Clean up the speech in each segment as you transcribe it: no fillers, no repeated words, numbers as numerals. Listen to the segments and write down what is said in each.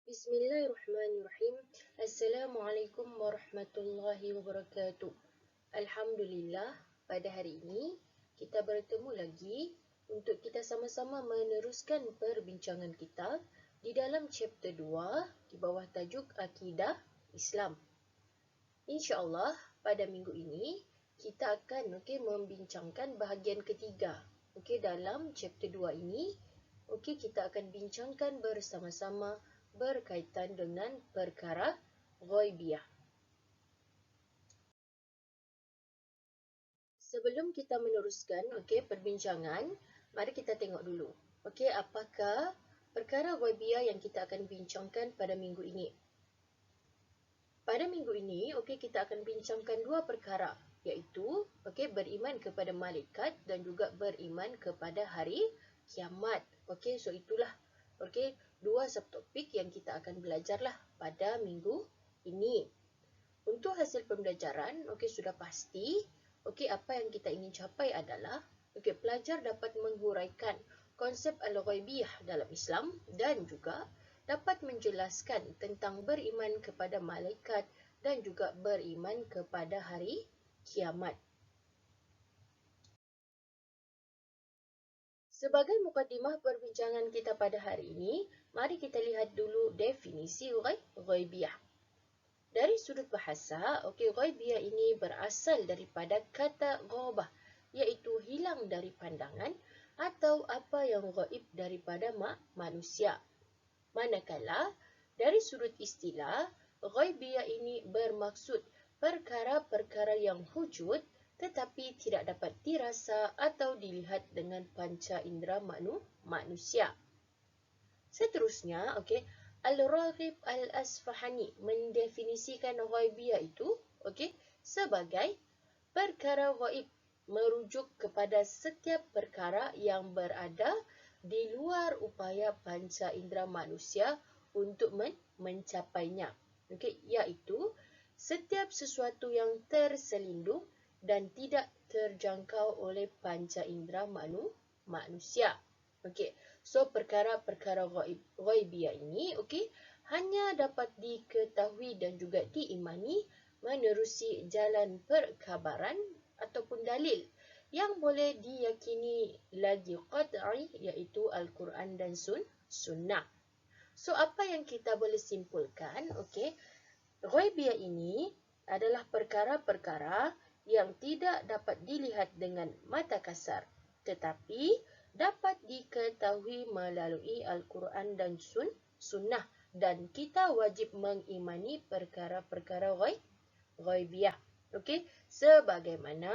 Bismillahirrahmanirrahim. Assalamualaikum warahmatullahi wabarakatuh. Alhamdulillah, pada hari ini kita bertemu lagi untuk kita sama-sama meneruskan perbincangan kita di dalam chapter 2 di bawah tajuk Akidah Islam. InsyaAllah pada minggu ini kita akan membincangkan bahagian ketiga. Dalam chapter 2 ini kita akan bincangkan bersama-sama berkaitan dengan perkara ghaibiyah. Sebelum kita meneruskan perbincangan, mari kita tengok dulu. Apakah perkara ghaibiyah yang kita akan bincangkan pada minggu ini? Pada minggu ini, kita akan bincangkan dua perkara, iaitu beriman kepada malaikat dan juga beriman kepada hari kiamat. So itulah dua subtopik yang kita akan belajarlah pada minggu ini. Untuk hasil pembelajaran, sudah pasti, apa yang kita ingin capai adalah, pelajar dapat menghuraikan konsep al-ghaibiyah dalam Islam dan juga dapat menjelaskan tentang beriman kepada malaikat dan juga beriman kepada hari kiamat. Sebagai mukadimah perbincangan kita pada hari ini, mari kita lihat dulu definisi ghaibiyah. Dari sudut bahasa, ghaibiyah ini berasal daripada kata ghabah, iaitu hilang dari pandangan atau apa yang ghaib daripada manusia. Manakala, dari sudut istilah, ghaibiyah ini bermaksud perkara-perkara yang wujud tetapi tidak dapat dirasa atau dilihat dengan panca indera manusia. Seterusnya, Al-Raghib Al-Asfahani mendefinisikan ghaibiyah itu sebagai perkara ghaib merujuk kepada setiap perkara yang berada di luar upaya panca indera manusia untuk mencapainya. Iaitu setiap sesuatu yang terselindung dan tidak terjangkau oleh panca indera manusia. So perkara-perkara ghaibiyah ini hanya dapat diketahui dan juga diimani menerusi jalan perkabaran ataupun dalil yang boleh diyakini lagi qat'i, iaitu Al-Quran dan Sunnah. So apa yang kita boleh simpulkan? Ghaibiyah ini adalah perkara-perkara yang tidak dapat dilihat dengan mata kasar, tetapi dapat diketahui melalui Al-Quran dan Sunnah, dan kita wajib mengimani perkara-perkara ghaibiyah. Sebagaimana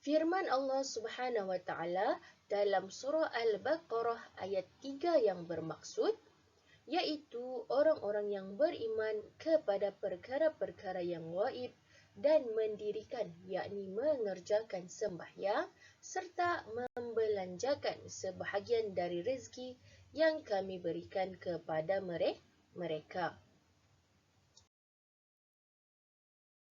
firman Allah Subhanahu wa taala dalam surah Al-Baqarah ayat 3 yang bermaksud, iaitu orang-orang yang beriman kepada perkara-perkara yang ghaib dan mendirikan, yakni mengerjakan sembahyang serta membelanjakan sebahagian dari rezeki yang kami berikan kepada mereka.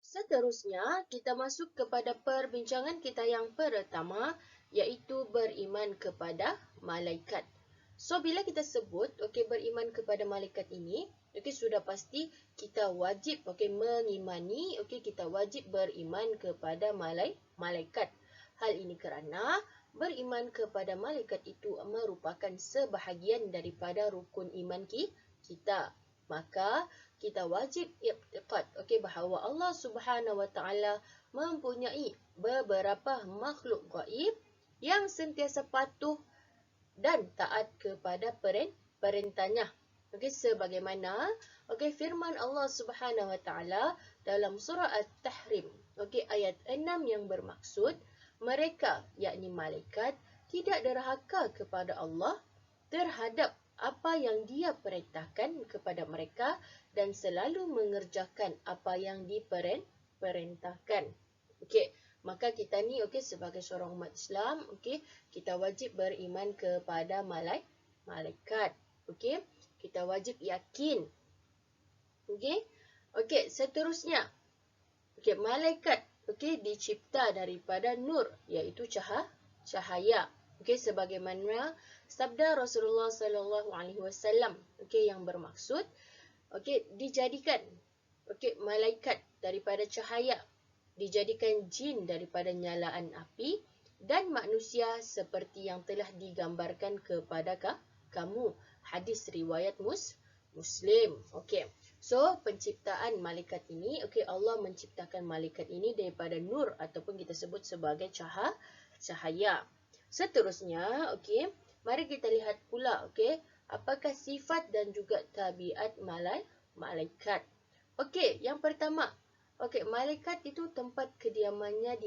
Seterusnya, kita masuk kepada perbincangan kita yang pertama, iaitu beriman kepada malaikat. So, bila kita sebut beriman kepada malaikat ini, sudah pasti kita wajib mengimani, kita wajib beriman kepada malaikat. Hal ini kerana beriman kepada malaikat itu merupakan sebahagian daripada rukun iman kita. Maka kita wajib i'tiqad bahawa Allah Subhanahu wa taala mempunyai beberapa makhluk gaib yang sentiasa patuh dan taat kepada perintahnya. Sebagaimana firman Allah Subhanahu wa taala dalam surah At-Tahrim ayat 6 yang bermaksud, mereka, yakni malaikat, tidak derhaka kepada Allah terhadap apa yang Dia perintahkan kepada mereka dan selalu mengerjakan apa yang diperintahkan. Maka kita ni sebagai seorang umat Islam, kita wajib beriman kepada malaikat. Kita wajib yakin. Seterusnya, malaikat dicipta daripada nur, iaitu cahaya. Okey, sebagaimana sabda Rasulullah sallallahu alaihi wasallam, okey, yang bermaksud okey dijadikan okey malaikat daripada cahaya, dijadikan jin daripada nyalaan api, dan manusia seperti yang telah digambarkan kepada kamu. Hadis riwayat Muslim. Okey. So, penciptaan malaikat ini, okey, Allah menciptakan malaikat ini daripada nur ataupun kita sebut sebagai cahaya. Seterusnya, okey, mari kita lihat pula, okey, apakah sifat dan juga tabiat malaikat. Okey, yang pertama, okey, malaikat itu tempat kediamannya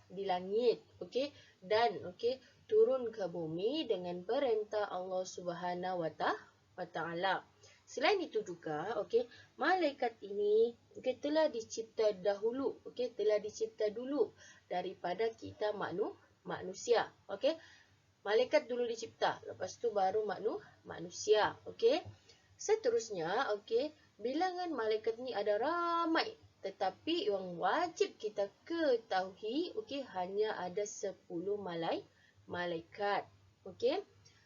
di langit, okey, dan okey, turun ke bumi dengan perintah Allah Subhanahu wa Ta'ala. Selain itu juga, okey, malaikat ini okey telah dicipta dahulu, okey, telah dicipta dulu daripada kita manusia, okey. Malaikat dulu dicipta, lepas tu baru manusia, okey. Seterusnya, okey, bilangan malaikat ni ada ramai, tetapi yang wajib kita ketahui, okey, hanya ada 10 malaikat, okey.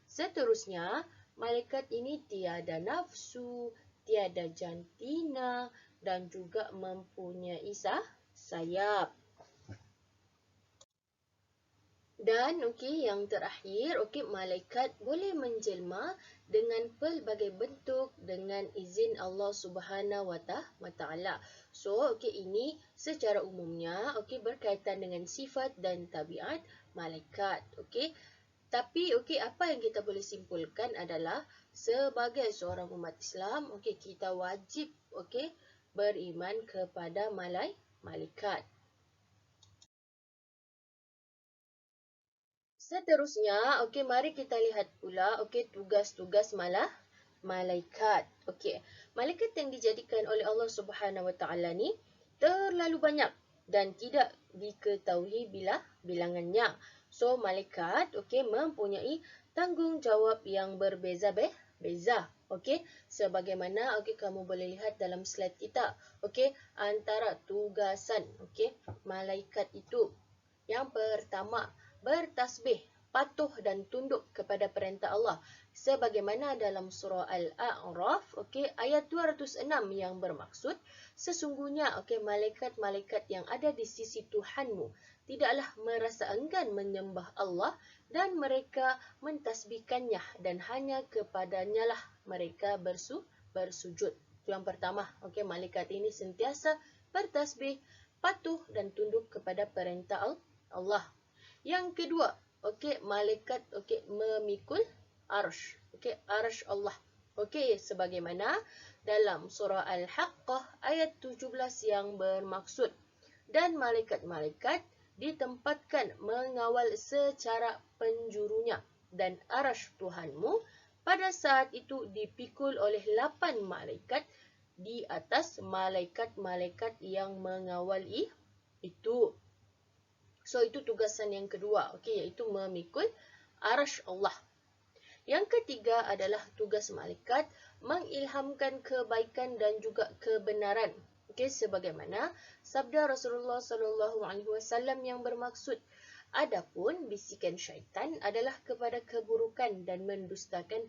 Seterusnya, malaikat ini tiada nafsu, tiada jantina dan juga mempunyai sayap. Dan okey, yang terakhir, okey, malaikat boleh menjelma dengan pelbagai bentuk dengan izin Allah Subhanahu wa Ta'ala. So, okey, ini secara umumnya okey berkaitan dengan sifat dan tabiat malaikat, okey. Tapi okey, apa yang kita boleh simpulkan adalah sebagai seorang umat Islam, okey, kita wajib okey beriman kepada malaikat. Seterusnya, okey, mari kita lihat pula okey tugas-tugas malaikat. Okey, malaikat yang dijadikan oleh Allah Subhanahu wa Ta'ala ni terlalu banyak dan tidak diketahui bilangannya. So, malaikat okey mempunyai tanggungjawab yang berbeza-beza. Okey, sebagaimana okey kamu boleh lihat dalam slide kita. Okey, antara tugasan okey malaikat itu. Yang pertama, bertasbih, patuh dan tunduk kepada perintah Allah. Sebagaimana dalam surah Al-A'raf, okey, ayat 206 yang bermaksud, sesungguhnya okey malaikat-malaikat yang ada di sisi Tuhanmu tidaklah merasa enggan menyembah Allah dan mereka mentasbihkannya dan hanya kepadanya lah mereka bersujud. Itu yang pertama, okey, malaikat ini sentiasa bertasbih, patuh dan tunduk kepada perintah Allah. Yang kedua, okey, malaikat okey memikul arsy. Okey, arsy Allah. Okey, sebagaimana dalam surah Al-Haqqah ayat 17 yang bermaksud, dan malaikat-malaikat ditempatkan mengawal secara penjurunya, dan arsy Tuhanmu pada saat itu dipikul oleh 8 malaikat di atas malaikat-malaikat yang mengawal itu. So, itu tugasan yang kedua, okey, iaitu memikul arsy Allah. Yang ketiga adalah tugas malaikat mengilhamkan kebaikan dan juga kebenaran. Okey, sebagaimana sabda Rasulullah sallallahu alaihi wasallam yang bermaksud, adapun bisikan syaitan adalah kepada keburukan dan mendustakan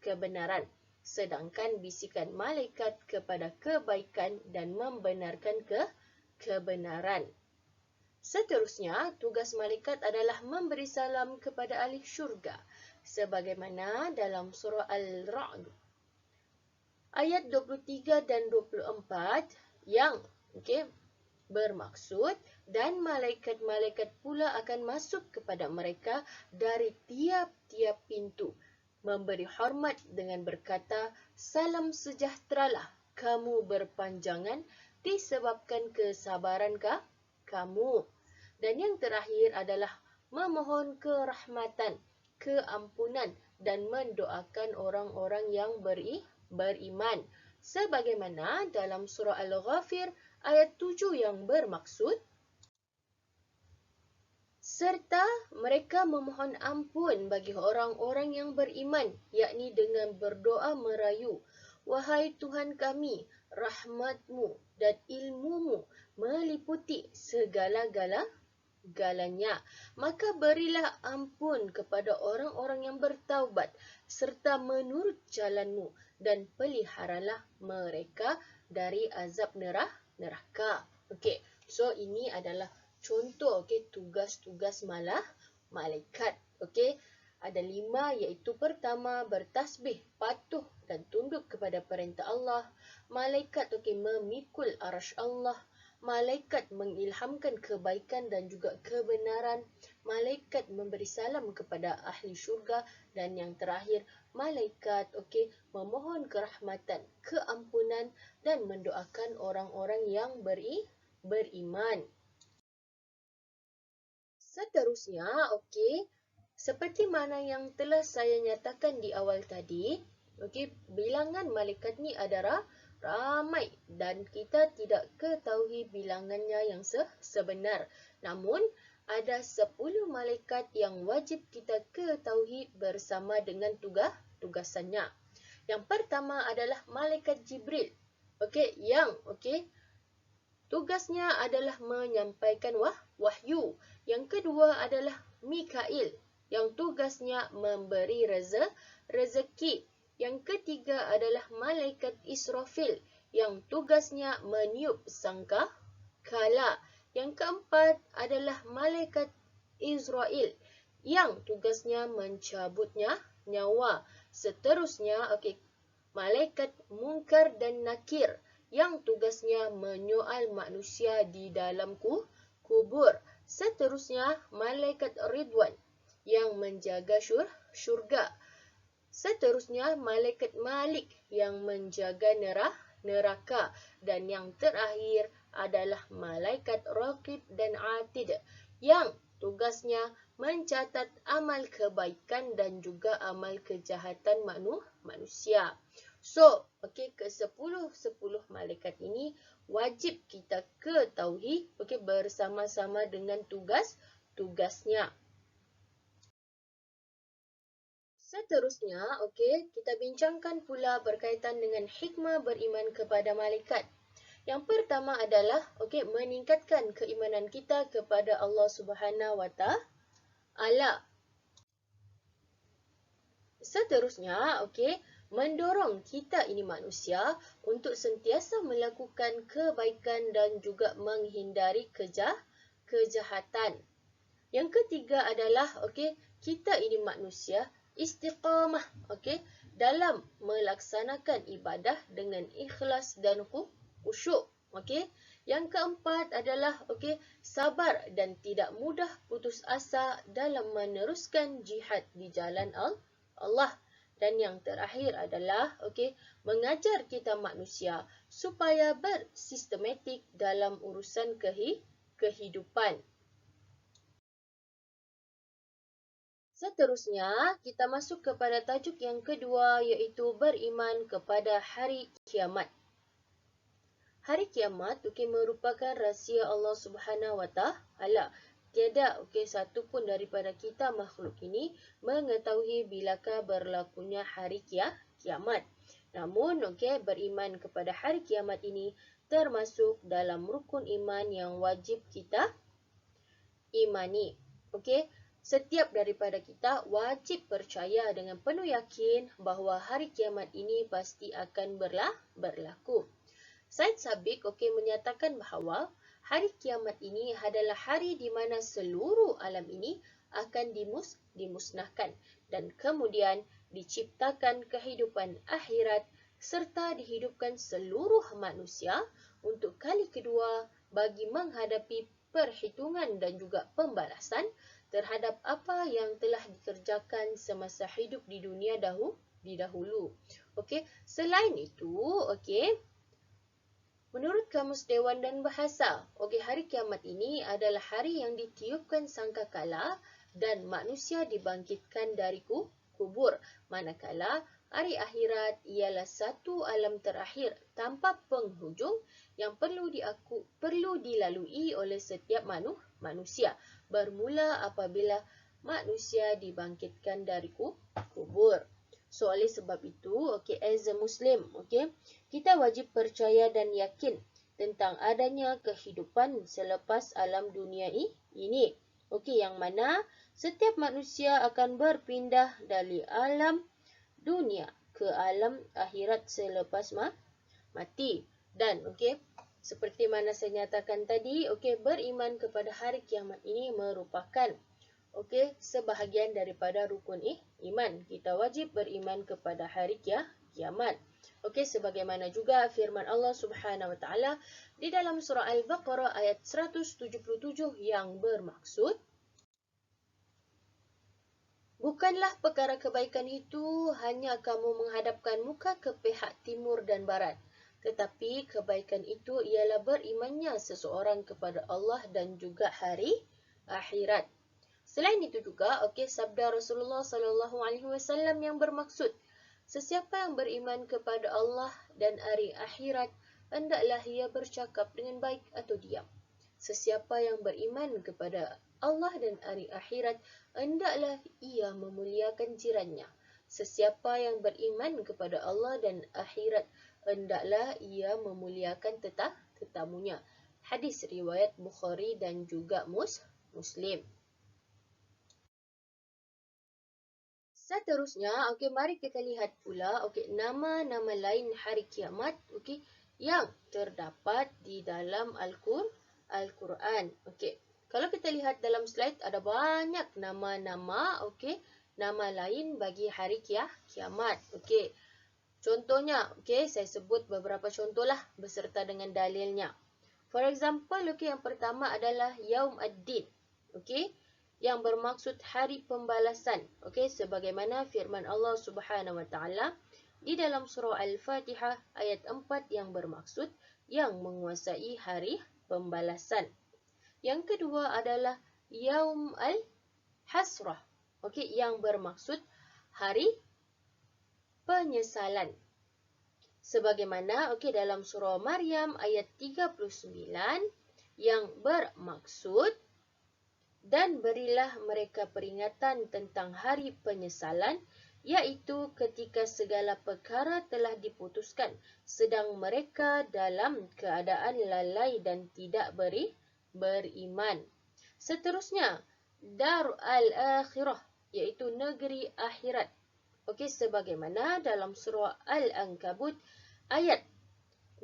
kebenaran, sedangkan bisikan malaikat kepada kebaikan dan membenarkan kebenaran. Seterusnya, tugas malaikat adalah memberi salam kepada ahli syurga, sebagaimana dalam surah Al-Ra'd ayat 23 dan 24 yang okey bermaksud, dan malaikat-malaikat pula akan masuk kepada mereka dari tiap-tiap pintu, memberi hormat dengan berkata, salam sejahteralah kamu berpanjangan disebabkan kesabaran kamu. Dan yang terakhir adalah memohon kerahmatan, keampunan dan mendoakan orang-orang yang beriman. Sebagaimana dalam surah Al-Ghafir ayat 7 yang bermaksud, serta mereka memohon ampun bagi orang-orang yang beriman, yakni dengan berdoa merayu, wahai Tuhan kami, rahmat-Mu dan ilmu-Mu meliputi segala-gala segalanya. Maka berilah ampun kepada orang-orang yang bertaubat serta menurut jalanmu dan peliharalah mereka dari azab neraka. Okey, so ini adalah contoh tugas-tugas malaikat. Okey, ada 5 iaitu pertama bertasbih, patuh dan tunduk kepada perintah Allah. Malaikat memikul arasy Allah. Malaikat mengilhamkan kebaikan dan juga kebenaran. Malaikat memberi salam kepada ahli syurga. Dan yang terakhir, malaikat memohon kerahmatan, keampunan dan mendoakan orang-orang yang beriman. Seterusnya, seperti mana yang telah saya nyatakan di awal tadi, bilangan malaikat ni adalah ramai dan kita tidak ketahui bilangannya yang sebenar. Namun, ada 10 malaikat yang wajib kita ketahui bersama dengan tugasannya. Yang pertama adalah malaikat Jibril. Yang tugasnya adalah menyampaikan wahyu. Yang kedua adalah Mikail, yang tugasnya memberi rezeki. Yang ketiga adalah malaikat Israfil, yang tugasnya meniup sangkakala. Yang keempat adalah malaikat Israel, yang tugasnya mencabutnya nyawa. Seterusnya, malaikat Munkar dan Nakir, yang tugasnya menyoal manusia di dalam kubur. Seterusnya, malaikat Ridwan, yang menjaga syurga. Seterusnya, malaikat Malik yang menjaga neraka. Dan yang terakhir adalah malaikat Raqib dan Atid yang tugasnya mencatat amal kebaikan dan juga amal kejahatan manusia. So, ke-10 malaikat ini wajib kita ketahui bersama-sama dengan tugasnya. Seterusnya, kita bincangkan pula berkaitan dengan hikmah beriman kepada malaikat. Yang pertama adalah meningkatkan keimanan kita kepada Allah Subhanahu Wa Taala. Seterusnya, mendorong kita ini manusia untuk sentiasa melakukan kebaikan dan juga menghindari kejahatan. Yang ketiga adalah kita ini manusia istiqamah dalam melaksanakan ibadah dengan ikhlas dan khusyuk. Yang keempat adalah sabar dan tidak mudah putus asa dalam meneruskan jihad di jalan Allah. Dan yang terakhir adalah mengajar kita manusia supaya bersistematik dalam urusan kehidupan. Seterusnya, kita masuk kepada tajuk yang kedua iaitu beriman kepada hari kiamat. Hari kiamat merupakan rahsia Allah Subhanahu Wa Taala. Tiada satu pun daripada kita makhluk ini mengetahui bilakah berlakunya hari kiamat. Namun beriman kepada hari kiamat ini termasuk dalam rukun iman yang wajib kita imani. Setiap daripada kita wajib percaya dengan penuh yakin bahawa hari kiamat ini pasti akan berlaku. Said Sabiq menyatakan bahawa hari kiamat ini adalah hari di mana seluruh alam ini akan dimusnahkan dan kemudian diciptakan kehidupan akhirat serta dihidupkan seluruh manusia untuk kali kedua bagi menghadapi perhitungan dan juga pembalasan terhadap apa yang telah dikerjakan semasa hidup di dunia dahulu. Selain itu, menurut Kamus Dewan dan Bahasa, hari kiamat ini adalah hari yang ditiupkan sangkakala dan manusia dibangkitkan dari kubur. Manakala hari akhirat ialah satu alam terakhir tanpa penghujung yang perlu dilalui oleh setiap manusia. Bermula apabila manusia dibangkitkan dari kubur. So, oleh sebab itu, as a Muslim, kita wajib percaya dan yakin tentang adanya kehidupan selepas alam dunia ini. Okey, yang mana setiap manusia akan berpindah dari alam dunia ke alam akhirat selepas mati. Dan okey, seperti mana saya nyatakan tadi, okey, beriman kepada hari kiamat ini merupakan okey, sebahagian daripada rukun iman. Kita wajib beriman kepada hari kiamat. Okey, sebagaimana juga firman Allah Subhanahu wa taala di dalam surah Al-Baqarah ayat 177 yang bermaksud, bukanlah perkara kebaikan itu hanya kamu menghadapkan muka ke pihak timur dan barat, tetapi kebaikan itu ialah berimannya seseorang kepada Allah dan juga hari akhirat. Selain itu juga, okey, sabda Rasulullah SAW yang bermaksud, sesiapa yang beriman kepada Allah dan hari akhirat, hendaklah ia bercakap dengan baik atau diam. Sesiapa yang beriman kepada Allah dan hari akhirat, hendaklah ia memuliakan jirannya. Sesiapa yang beriman kepada Allah dan akhirat, hendaklah ia memuliakan tetamunya. Hadis riwayat Bukhari dan juga Muslim. Seterusnya, okey, mari kita lihat pula okey, nama-nama lain hari kiamat okey yang terdapat di dalam Al-Quran. Okey. Kalau kita lihat dalam slide ada banyak nama-nama okey, nama lain bagi hari kiamat. Okey. Contohnya, okey, saya sebut beberapa contohlah beserta dengan dalilnya. For example, okey, yang pertama adalah Yaum Ad-Din. Okey, yang bermaksud hari pembalasan. Okey, sebagaimana firman Allah Subhanahu wa taala di dalam surah Al-Fatihah ayat 4 yang bermaksud yang menguasai hari pembalasan. Yang kedua adalah Yaum Al-Hasrah. Okey, yang bermaksud hari penyesalan. Sebagaimana okey dalam surah Maryam ayat 39 yang bermaksud, dan berilah mereka peringatan tentang hari penyesalan, iaitu ketika segala perkara telah diputuskan, sedang mereka dalam keadaan lalai dan tidak beriman. Seterusnya, Dar al-Akhirah, iaitu negeri akhirat. Okey, sebagaimana dalam surah Al-Ankabut ayat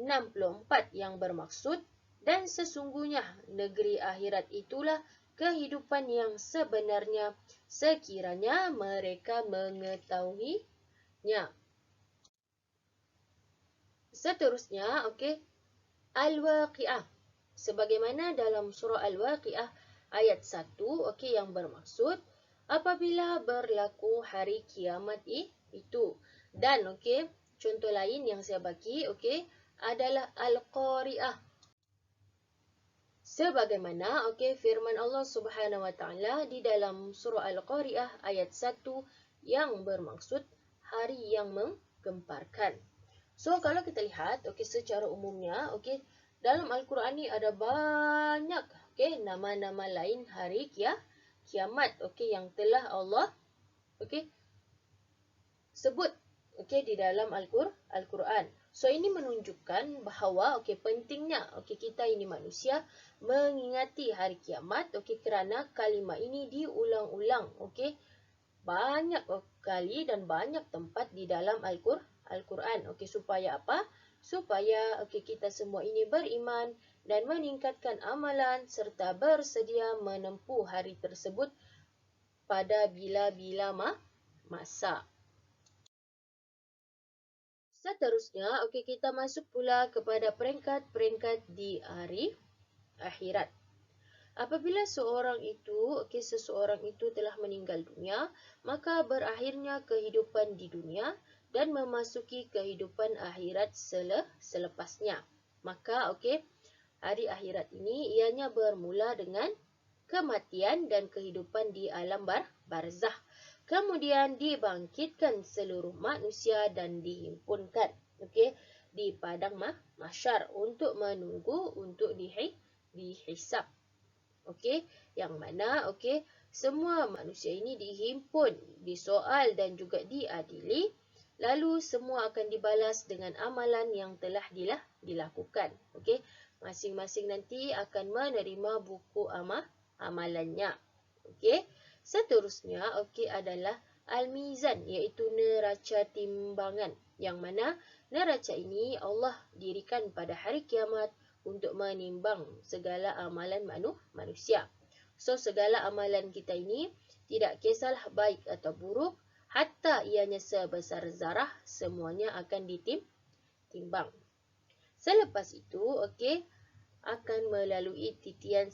64 yang bermaksud, dan sesungguhnya negeri akhirat itulah kehidupan yang sebenarnya sekiranya mereka mengetahuinya. Seterusnya, okey, Al-Waqiah. Sebagaimana dalam surah Al-Waqiah ayat 1, okey, yang bermaksud apabila berlaku hari kiamat itu. Dan okey, contoh lain yang saya bagi okey adalah Al-Qari'ah. Sebagaimana okey firman Allah Subhanahu wa taala di dalam surah Al-Qari'ah ayat 1 yang bermaksud hari yang menggemparkan. So kalau kita lihat okey secara umumnya okey dalam Al-Quran ni ada banyak okey nama-nama lain hari kiamat okey yang telah Allah okey sebut okey di dalam Al-Quran. So ini menunjukkan bahawa okey pentingnya okey kita ini manusia mengingati hari kiamat okey kerana kalimah ini diulang-ulang okey banyak kali dan banyak tempat di dalam Al-Quran. Okey supaya apa? Supaya okey kita semua ini beriman dan meningkatkan amalan serta bersedia menempuh hari tersebut pada bila-bila masa. Seterusnya, okey kita masuk pula kepada peringkat-peringkat di hari akhirat. Apabila seseorang itu telah meninggal dunia, maka berakhirnya kehidupan di dunia dan memasuki kehidupan akhirat selepasnya. Maka okey, hari akhirat ini ianya bermula dengan kematian dan kehidupan di alam barzah. Kemudian dibangkitkan seluruh manusia dan dihimpunkan okey di padang mahsyar untuk menunggu untuk dihisap. Okey, yang mana okey semua manusia ini dihimpun, disoal dan juga diadili, lalu semua akan dibalas dengan amalan yang telah dilakukan. Okey, masing-masing nanti akan menerima buku amalannya. Okey. Seterusnya adalah al-mizan, iaitu neraca timbangan, yang mana neraca ini Allah dirikan pada hari kiamat untuk menimbang segala amalan manusia. So segala amalan kita ini tidak kisahlah baik atau buruk, hatta ianya sebesar zarah, semuanya akan ditimbang. Selepas itu, akan melalui titian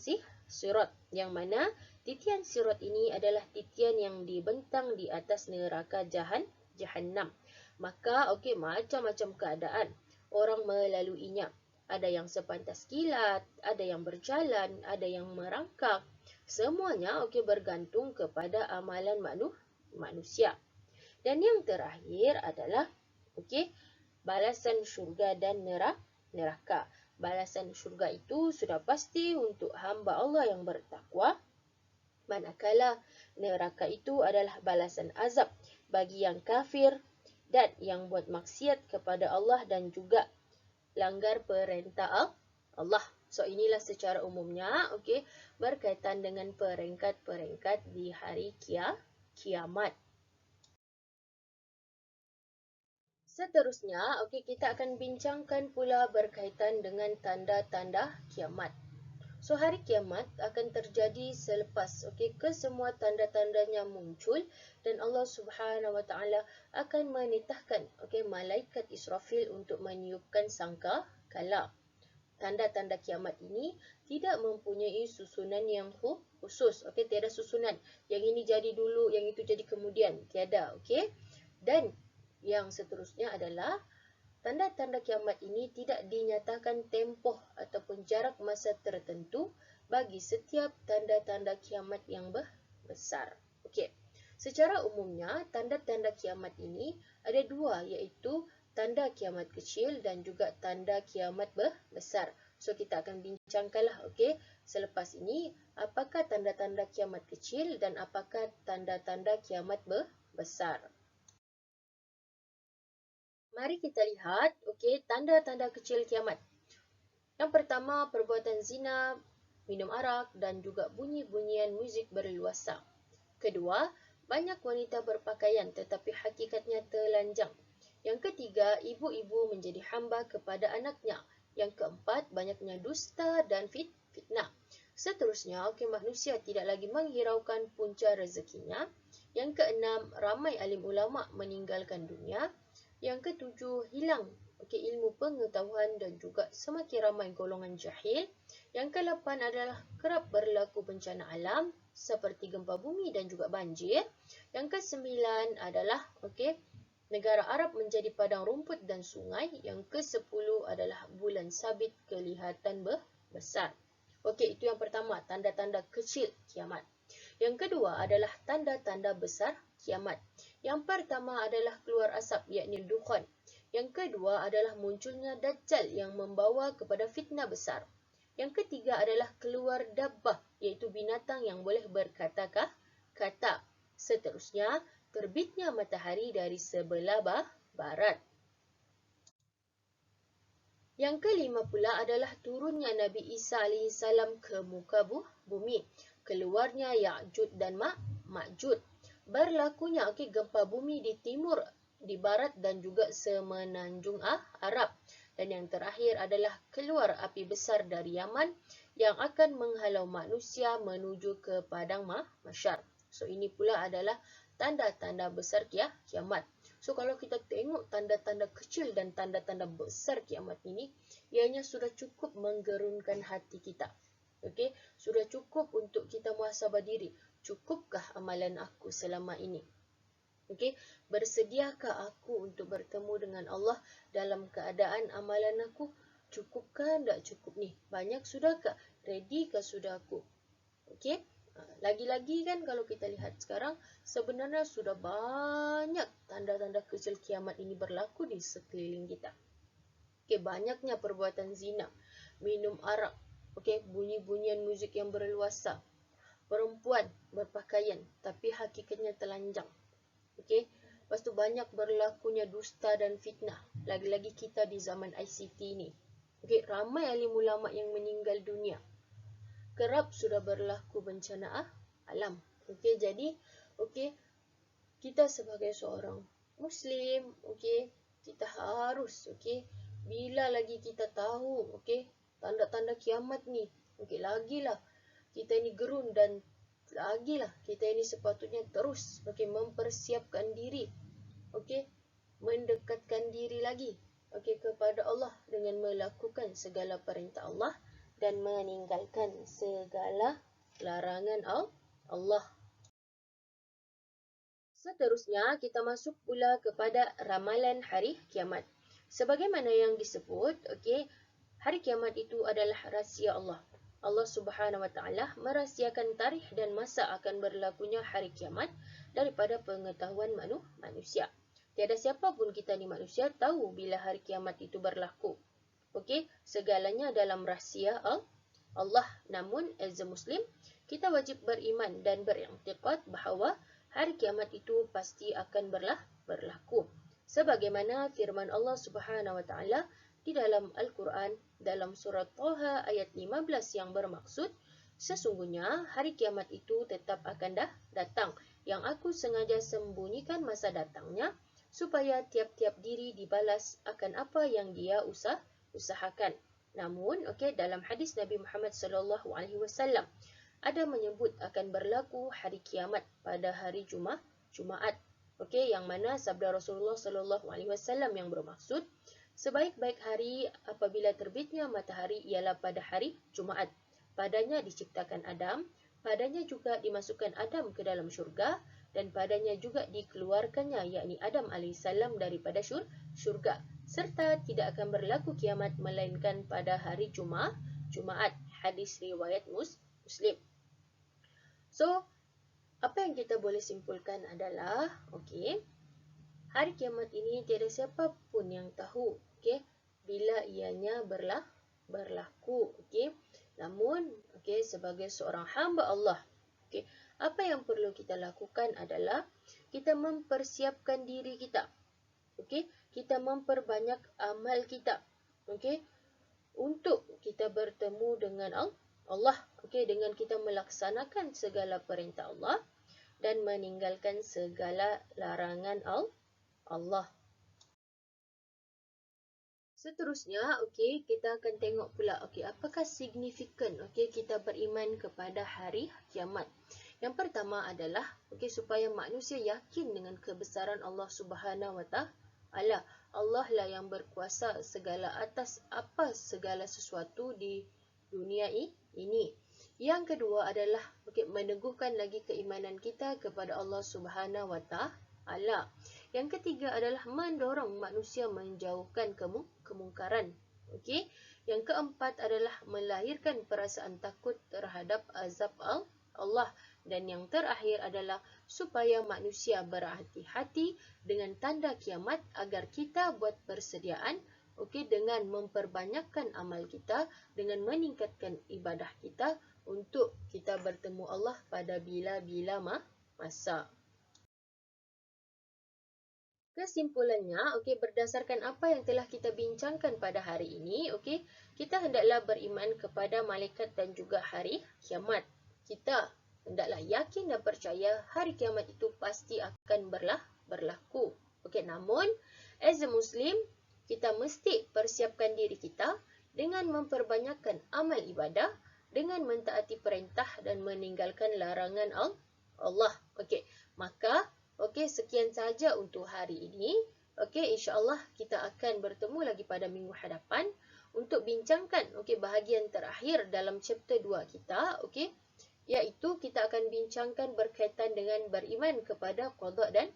sirat, yang mana titian sirat ini adalah titian yang dibentang di atas neraka Jahannam. Maka, macam-macam keadaan orang melaluinya. Ada yang sepantas kilat, ada yang berjalan, ada yang merangkak. Semuanya, bergantung kepada amalan manusia. Dan yang terakhir adalah, balasan syurga dan neraka. Balasan syurga itu sudah pasti untuk hamba Allah yang bertakwa, manakala neraka itu adalah balasan azab bagi yang kafir dan yang buat maksiat kepada Allah dan juga langgar perintah Allah. So inilah secara umumnya berkaitan dengan peringkat-peringkat di hari kiamat. Seterusnya, kita akan bincangkan pula berkaitan dengan tanda-tanda kiamat. So, hari kiamat akan terjadi selepas kesemua tanda-tandanya muncul dan Allah Subhanahu Wa Taala akan menitahkan malaikat Israfil untuk meniupkan sangka kala. Tanda-tanda kiamat ini tidak mempunyai susunan yang khusus. Tiada susunan. Yang ini jadi dulu, yang itu jadi kemudian. Tiada, Dan yang seterusnya adalah tanda-tanda kiamat ini tidak dinyatakan tempoh ataupun jarak masa tertentu bagi setiap tanda-tanda kiamat yang besar. Secara umumnya, tanda-tanda kiamat ini ada dua, iaitu tanda kiamat kecil dan juga tanda kiamat besar. So, kita akan bincangkanlah, selepas ini, apakah tanda-tanda kiamat kecil dan apakah tanda-tanda kiamat besar. Mari kita lihat, tanda-tanda kecil kiamat. Yang pertama, perbuatan zina, minum arak dan juga bunyi-bunyian muzik berluasa. Kedua, banyak wanita berpakaian tetapi hakikatnya telanjang. Yang ketiga, ibu-ibu menjadi hamba kepada anaknya. Yang keempat, banyaknya dusta dan fitnah. Seterusnya, manusia tidak lagi menghiraukan punca rezekinya. Yang keenam, ramai alim ulama meninggalkan dunia. Yang ketujuh, hilang ilmu pengetahuan dan juga semakin ramai golongan jahil. Yang ke-8 adalah kerap berlaku bencana alam seperti gempa bumi dan juga banjir. Yang ke-9 adalah negara Arab menjadi padang rumput dan sungai. Yang ke-10 adalah bulan sabit kelihatan besar. Itu yang pertama, tanda-tanda kecil kiamat. Yang kedua adalah tanda-tanda besar kiamat. Yang pertama adalah keluar asap, yakni dukhan. Yang kedua adalah munculnya Dajjal yang membawa kepada fitnah besar. Yang ketiga adalah keluar dabbah, iaitu binatang yang boleh berkata-kata. Seterusnya, terbitnya matahari dari sebelah barat. Yang kelima pula adalah turunnya Nabi Isa AS ke muka bumi. Keluarnya Ya'jud dan Ma'jud. Berlakunya gempa bumi di timur, di barat dan juga semenanjung Arab. Dan yang terakhir adalah keluar api besar dari Yaman yang akan menghalau manusia menuju ke padang mahsyar. So ini pula adalah tanda-tanda besar kiamat. So kalau kita tengok tanda-tanda kecil dan tanda-tanda besar kiamat ini, ianya sudah cukup menggerunkan hati kita. Sudah cukup untuk kita muhasabah diri. Cukupkah amalan aku selama ini? Bersediakah aku untuk bertemu dengan Allah dalam keadaan amalan aku cukupkah, tak cukup ni? Banyak sudahkah? Readykah sudah aku? Lagi-lagi kan kalau kita lihat sekarang, sebenarnya sudah banyak tanda-tanda kecil kiamat ini berlaku di sekeliling kita. Banyaknya perbuatan zina, minum arak, bunyi-bunyian muzik yang berluasa, perempuan berpakaian tapi hakikatnya telanjang. Lepas tu banyak berlakunya dusta dan fitnah. Lagi-lagi kita di zaman ICT ni. Ramai alim ulama yang meninggal dunia. kerap sudah berlaku bencana alam. Okey, jadi okey, kita sebagai seorang Muslim, okey, kita harus, okey, bila lagi kita tahu, okey, tanda-tanda kiamat ni, okey, lagilah kita ini gerun dan lagilah kita ini sepatutnya terus, okey, mempersiapkan diri, okey, mendekatkan diri lagi, okey, kepada Allah dengan melakukan segala perintah Allah dan meninggalkan segala larangan Allah. Seterusnya, kita masuk pula kepada ramalan hari kiamat. Sebagaimana yang disebut, okey, hari kiamat itu adalah rahsia Allah. Allah Subhanahu Wa Taala merahsiakan tarikh dan masa akan berlakunya hari kiamat daripada pengetahuan manusia. Tiada siapa pun kita ni manusia tahu bila hari kiamat itu berlaku. Okey, segalanya dalam rahsia Allah. Namun, as a Muslim, kita wajib beriman dan beriktikad bahawa hari kiamat itu pasti akan berlaku. Sebagaimana firman Allah Subhanahu Wa Taala di dalam Al-Quran dalam surat Taha ayat 15 yang bermaksud, sesungguhnya hari kiamat itu tetap akan datang, yang aku sengaja sembunyikan masa datangnya supaya tiap-tiap diri dibalas akan apa yang dia usahakan. Namun, okey, dalam hadis Nabi Muhammad sallallahu alaihi wasallam ada menyebut akan berlaku hari kiamat pada hari Jumaat. Okey, yang mana sabda Rasulullah sallallahu alaihi wasallam yang bermaksud, sebaik-baik hari apabila terbitnya matahari ialah pada hari Jumaat. Padanya diciptakan Adam, padanya juga dimasukkan Adam ke dalam syurga, dan padanya juga dikeluarkannya, yakni Adam alaihissalam daripada syurga. Serta tidak akan berlaku kiamat melainkan pada hari Jumaat. Hadis riwayat Muslim. So, apa yang kita boleh simpulkan adalah, okey, hari kiamat ini tiada siapa pun yang tahu, okey, bila ianya berlaku, okey. Namun, okey, sebagai seorang hamba Allah, okey, apa yang perlu kita lakukan adalah kita mempersiapkan diri kita, okey, kita memperbanyak amal kita, okey, untuk kita bertemu dengan Allah, okey, dengan kita melaksanakan segala perintah Allah dan meninggalkan segala larangan Allah. Seterusnya, okey, kita akan tengok pula, okey, apakah signifikan, okey, kita beriman kepada hari kiamat. Yang pertama adalah, okey, supaya manusia yakin dengan kebesaran Allah Subhanahu Wa Taala. Allah lah yang berkuasa atas segala sesuatu di dunia ini. Yang kedua adalah, okey, meneguhkan lagi keimanan kita kepada Allah Subhanahu Wa Taala. Yang ketiga adalah mendorong manusia menjauhkan kemungkaran. Okey. Yang keempat adalah melahirkan perasaan takut terhadap azab Allah. Dan yang terakhir adalah supaya manusia berhati-hati dengan tanda kiamat agar kita buat persediaan, okey, dengan memperbanyakkan amal kita, dengan meningkatkan ibadah kita untuk kita bertemu Allah pada bila-bila masa. Kesimpulannya, okey, berdasarkan apa yang telah kita bincangkan pada hari ini, okey, kita hendaklah beriman kepada malaikat dan juga hari kiamat. Kita hendaklah yakin dan percaya hari kiamat itu pasti akan berlaku. Okey, namun as a Muslim, kita mesti persiapkan diri kita dengan memperbanyakkan amal ibadah, dengan mentaati perintah dan meninggalkan larangan Allah. Okey, maka okey, sekian sahaja untuk hari ini. Okey, insya-Allah kita akan bertemu lagi pada minggu hadapan untuk bincangkan, okey, bahagian terakhir dalam chapter 2 kita, okey, iaitu kita akan bincangkan berkaitan dengan beriman kepada qada dan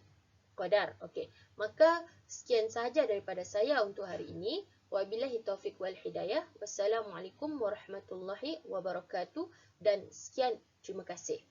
qadar. Okey, maka sekian sahaja daripada saya untuk hari ini. Wabillahi taufiq wal hidayah. Wassalamualaikum warahmatullahi wabarakatuh dan sekian, terima kasih.